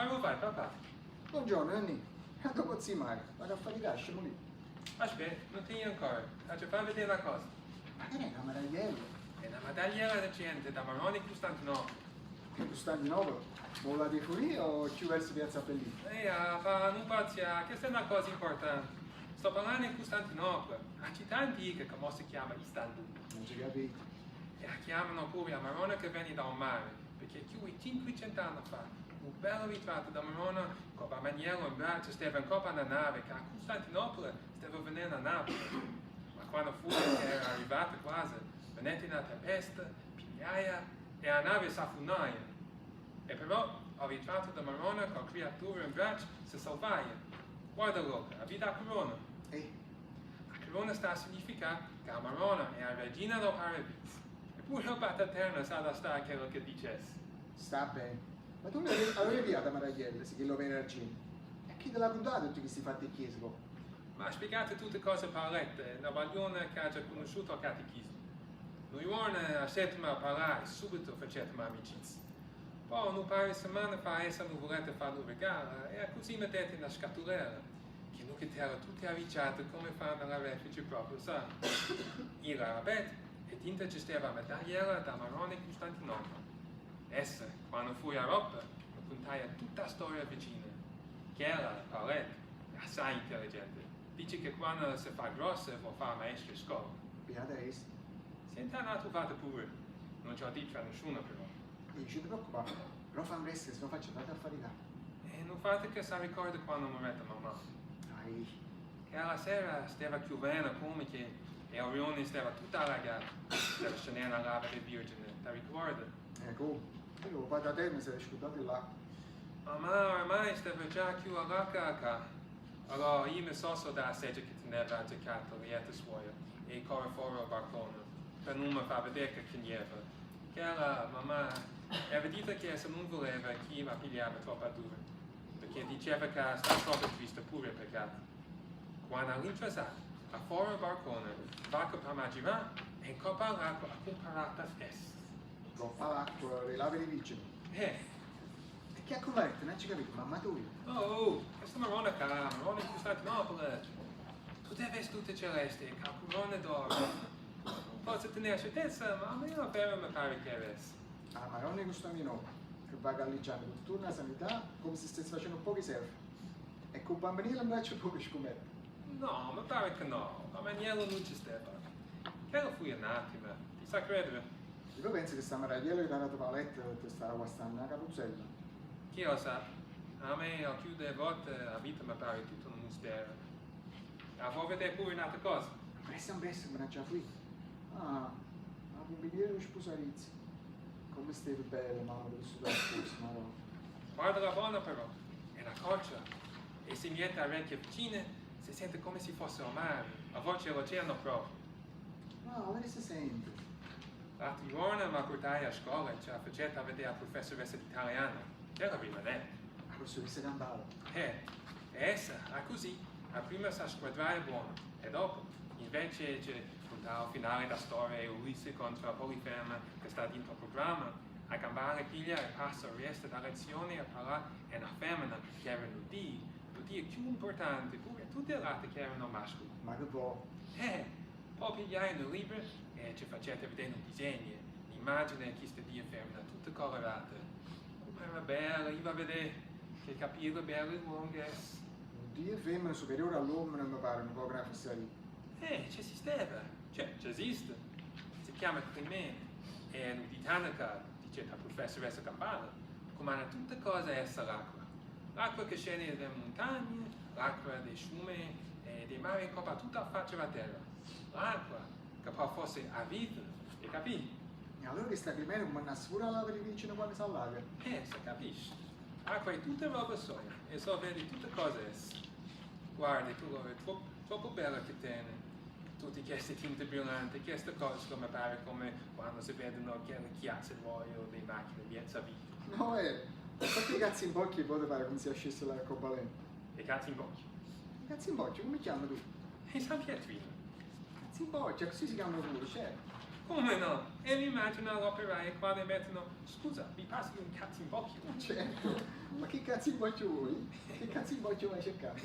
Come vai, papà? Buongiorno, Anni. Dopo zii mai, vado a fare i casci, lì. Aspetta, non ti ancora. Faccio far vedere la cosa. Ma che è una medagliella? È una medagliera recente da Maroni Costantinopoli. Che Costantinopoli? Molla di furia o ci verso piazza Bellina? Pa, non pazia, questa è una cosa importante. Sto parlando di Costantinopoli, una città antica come si chiama Istanbul. Non ci capito. E la chiamano pure la Marona che viene da un mare, perché più di 500 anni fa, un bello ritratto da Marona con la maniera in braccio stava in coppa una nave che a Costantinopoli stava venendo a Napoli. Ma quando fu che era arrivata quasi, venette una tempesta, pigliaia e la nave s'affunaia. E però il ritratto da Marona con la creatura in braccio si salvaia. Guarda Luca, la vita a corona. La corona sta a significare che la Marona è la regina del paradiso. Eppure il Battaterno sa da stare quello che dicesse. Sta bene. Ma tu avevi via da Maragliella, se che lo viene argine. E chi te l'ha contato tutti questi fatti in chiesa? Ma spiegate tutte cose parlette, la baglione che ha già conosciuto al catechismo. Noi a settima parlare subito facciamo amicizia. Poi un paio di settimane fa essa non volete fare un regalo e così mettete in una scatoletta che non che t'era tutte avvicciate come fanno la refice proprio, sa? Io la rabetta e tinta ci stava la medagliera da Maroni Costantinopoli. Essa, quando fui a Europa, mi contai tutta la storia vicina. Che era, Paulette, è assai intelligente. Dice che quando si fa grossa può fare maestro in scuola. Beata essa. Senta una trovata pure. Non ci ho detto a nessuno però. Non ci preoccupare, però fa un resto, se no faccio tanto a faticare. E non fate che si ricorda quando mi mette mamma. Dai. Che alla sera stava chiudendo come che e Orione stava tutta allagata. Stava scendendo all'Ave Vergine. Ti ricordi? Ecco. Io vado da te, mi sei scudato là. Mamma ormai stava già più alla cacca. Allora io mi sono da sedia che teneva giocato lieta suoia e corre fuori al balcone per non mi far vedere che nieva. Che la mamma aveva detto che se non voleva chi mi pigliava troppo dura, perché diceva che stava troppo triste pure peccato. Quando all'improvvisato, a fuori al balcone, va per mangiare e ncoppa l'acqua a comparata festa. Troppa l'acqua, le lave di vicino. E che ha coperto, non ci capito, mamma tu. Oh, questa Marona cara, Marona in Costantinopoli. Tu devi essere tutta celeste, e calcolone d'oro. Non posso tenere certezza, ma almeno per me pare che avesse. Ah, ma non è questo mio che va galleggiando con tutta la sanità come se stesse facendo pochi surf. E con il bambinino invece pochi scommetto. No, mi pare che no, la maniera non ci stava. Che lo fui un attimo, ti sa credere? Io penso che sta meravigliella che ti ha dato paletta ti starà guastando una capuzzella. Chi lo sa? A me, al più delle volte, la vita mi pare tutto un mistero. La vuoi vedere pure un'altra cosa? Presto, me ne ha già qui. Ah, la mobiliere di sposalizio. Come stai bene, mamma, del sudare scusa, no? Guarda la buona però, è una coccia. E se mette a orecchie vicine, si sente come se fosse al mare, a voce all'oceano proprio. No, vedi se sente. L'altro giorno mi portai a scuola e ce la faceva vedere la professoressa di italiano. Era rimanente. La professoressa Gambale. E essa, così, a prima sa squadrare buono, e dopo, invece c'è al finale da storia Ulisse contro Polifema che sta dentro il programma, a gambare piglia e passa il resto da lezione a parlare è una femmina che era l'udì più importante, pure tutte le altre che erano mascoli. Ma che può? Poi pigliai un libro e ci facete vedere un disegno, l'immagine di questa dia femmina, tutta colorata. Come era bella, io va a vedere che capire bello e lungo è. Un dia femmina superiore all'uomo non mi pare un po' grave fesseria. Ci esisteva, cioè, ci esiste. Si chiama Crimene, è l'uditanica, dice la professoressa Gambale, comanda tutte cose essere l'acqua. L'acqua che scende dalle montagne, l'acqua dei fiumi e dei mari in coppa tutta faccia la terra. L'acqua che può fosse a vita, e capisci? E allora che sta Crimene come una sicura lava di vicino quando si allaga? Si capisce. L'acqua è tutta roba soia, e so vedi tutte cose essere. Guardi, tu lo è troppo bella che tiene. Tutti questi tinte brillanti, queste cose come pare come quando si vedono quelle chiazze d'olio delle macchine di Ezzavi. No, perché i cazzi in bocchi poi pare come se ascesse la cobalena? E cazzi in bocchi. I cazzi in bocchi, come chiami tu? E San Pietrino. Cazzi in bocchi, così si chiamano pure, certo. Come no? E l'immagino l'operaio quando mettono, scusa, mi passi un cazzo in bocchi? Certo, ma che cazzo in boccio vuoi? Che cazzo in boccio vai a cercare?